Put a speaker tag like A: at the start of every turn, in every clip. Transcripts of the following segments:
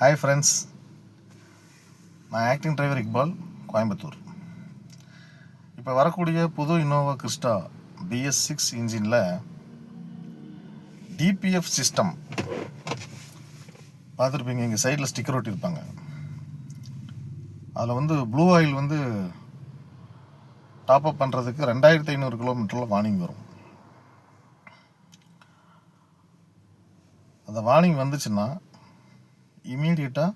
A: Hi friends, நான் acting driver Iqbal, Coimbatore. இப்போ வரக்கூடிய புது இன்னோவா கிறிஸ்டா BS6 இன்ஜினில் DPF சிஸ்டம் பார்த்துருப்பீங்க. இங்கே சைடில் ஸ்டிக்கர் ஒட்டியிருப்பாங்க. அதில் ப்ளூ ஆயில் டாப் அப் பண்ணுறதுக்கு 2500 கிலோமீட்டரில் வார்னிங் வரும். அந்த வார்னிங் வந்துச்சுன்னா இமீடியட்டாக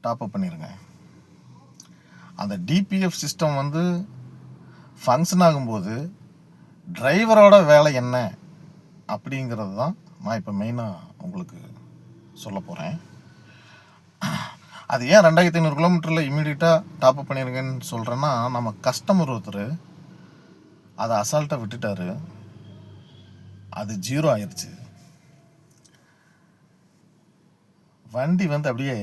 A: டாப் அப் பண்ணிடுங்க. அந்த DPF சிஸ்டம் ஃபங்க்ஷன் ஆகும்போது டிரைவரோட வேலை என்ன அப்படிங்கிறது தான் நான் இப்போ மெயினாக உங்களுக்கு சொல்ல போகிறேன். அது ஏன் 2500 கிலோமீட்டரில் இமீடியட்டாக டாப் அப் பண்ணிடுங்கன்னு சொல்கிறேன்னா, நம்ம கஸ்டமர் ஒருத்தர் அதை அசால்ட்டாக விட்டுட்டாரு, அது 0 ஆயிடுச்சு. வண்டி அப்படியே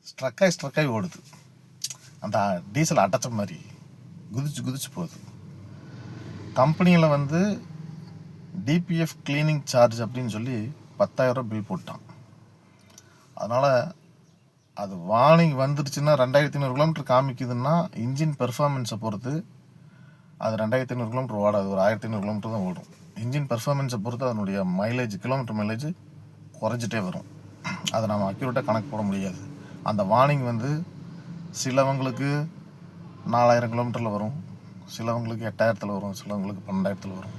A: ஸ்ட்ரக்காகி ஓடுது. அந்த டீசல் அடைச்ச மாதிரி குதிச்சு போகுது. கம்பெனியில் DPF கிளீனிங் சார்ஜ் அப்படின்னு சொல்லி 10,000 பில் போட்டான். அதனால் அது வார்னிங் வந்துருச்சுன்னா 2500 கிலோமீட்டர் காமிக்குதுன்னா இன்ஜின் பெர்ஃபார்மன்ஸை பொறுத்து அது 2500 கிலோமீட்டர் ஓடாது, ஒரு 1500 கிலோமீட்டர் தான் ஓடும். இன்ஜின் பெர்ஃபார்மன்ஸை பொறுத்து அதனுடைய கிலோமீட்டர் மைலேஜ் குறைஞ்சிட்டே வரும். அதை நம்ம அக்யூரேட்டாக கணக்கு போட முடியாது. அந்த வார்னிங் சிலவங்களுக்கு 4000 கிலோமீட்டரில் வரும், சிலவங்களுக்கு 8000 வரும், சிலவங்களுக்கு 12,000 வரும்.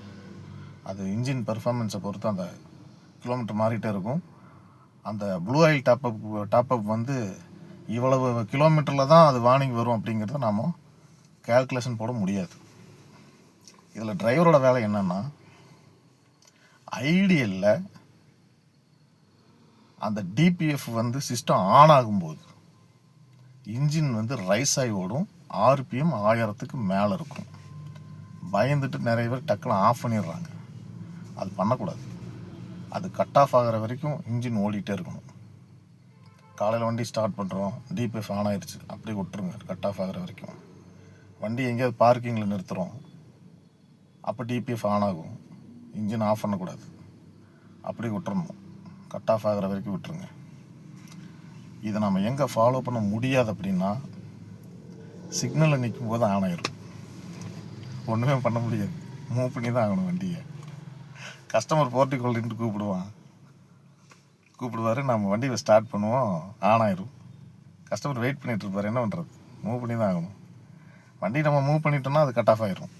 A: அது இன்ஜின் பெர்ஃபார்மன்ஸை பொறுத்து அந்த கிலோமீட்டர் மாறிட்டே இருக்கும். அந்த ப்ளூ ஆயில் டாப் அப் இவ்வளவு கிலோமீட்டரில் தான் அது வார்னிங் வரும் அப்படிங்கிறத நாம் கேல்குலேஷன் போட முடியாது. இதில் டிரைவரோட வேலை என்னென்னா, ஐடியலில் அந்த DPF சிஸ்டம் ஆன் ஆகும்போது இன்ஜின் ரைஸ் ஆகி ஓடும். RPM 1000க்கு மேலே இருக்கும். பயந்துட்டு நிறைய பேர் டக்குன்னு ஆஃப் பண்ணிடுறாங்க. அது பண்ணக்கூடாது. அது கட் ஆஃப் ஆகிற வரைக்கும் இன்ஜின் ஓடிட்டே இருக்கணும். காலையில் வண்டி ஸ்டார்ட் பண்ணுறோம், DPF ஆன் ஆயிடுச்சு, அப்படியே விட்டுருங்க. கட் ஆஃப் ஆகிற வரைக்கும் வண்டி எங்கேயாவது பார்க்கிங்கில் நிறுத்துகிறோம், அப்போ DPF ஆன் ஆகும். இன்ஜின் ஆஃப் பண்ணக்கூடாது, அப்படியே விட்டுறணும். கட் ஆஃப் ஆகிற வரைக்கும் விட்டுருங்க. இதை நம்ம எங்கே ஃபாலோ பண்ண முடியாது அப்படின்னா, சிக்னலில் நிற்கும் போது ஆன் ஆயிடும். ஒன்றுமே பண்ண முடியாது, மூவ் பண்ணி தான் ஆகணும் வண்டியை. கஸ்டமர் போர்ட்டிக்கோல்ட்டு கூப்பிடுவார், நம்ம வண்டியில் ஸ்டார்ட் பண்ணுவோம், ஆன் ஆயிடும். கஸ்டமர் வெயிட் பண்ணிகிட்டு இருப்பார், என்ன பண்ணுறது, மூவ் பண்ணி தான் ஆகணும். வண்டி நம்ம மூவ் பண்ணிட்டோம்னா அது கட் ஆஃப் ஆயிரும்.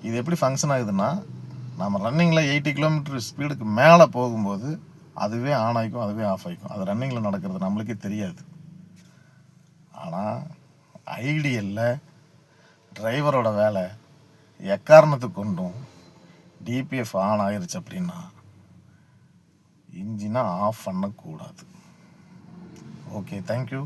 A: இது எப்படி ஃபங்க்ஷன் ஆகுதுன்னா, நம்ம ரன்னிங்கில் 80 கிலோமீட்டர் ஸ்பீடுக்கு மேலே போகும்போது அதுவே ஆன் ஆகிக்கும், அதுவே ஆஃப் ஆகிக்கும். அது ரன்னிங்கில் நடக்கிறது நம்மளுக்கே தெரியாது. ஆனால் ஐடியலில் டிரைவரோட வேலை எக்காரணத்துக்கு கொண்டும் DPF ஆன் ஆயிடுச்சு அப்படின்னா இன்ஜினை ஆஃப் பண்ணக்கூடாது. Okay, thank you.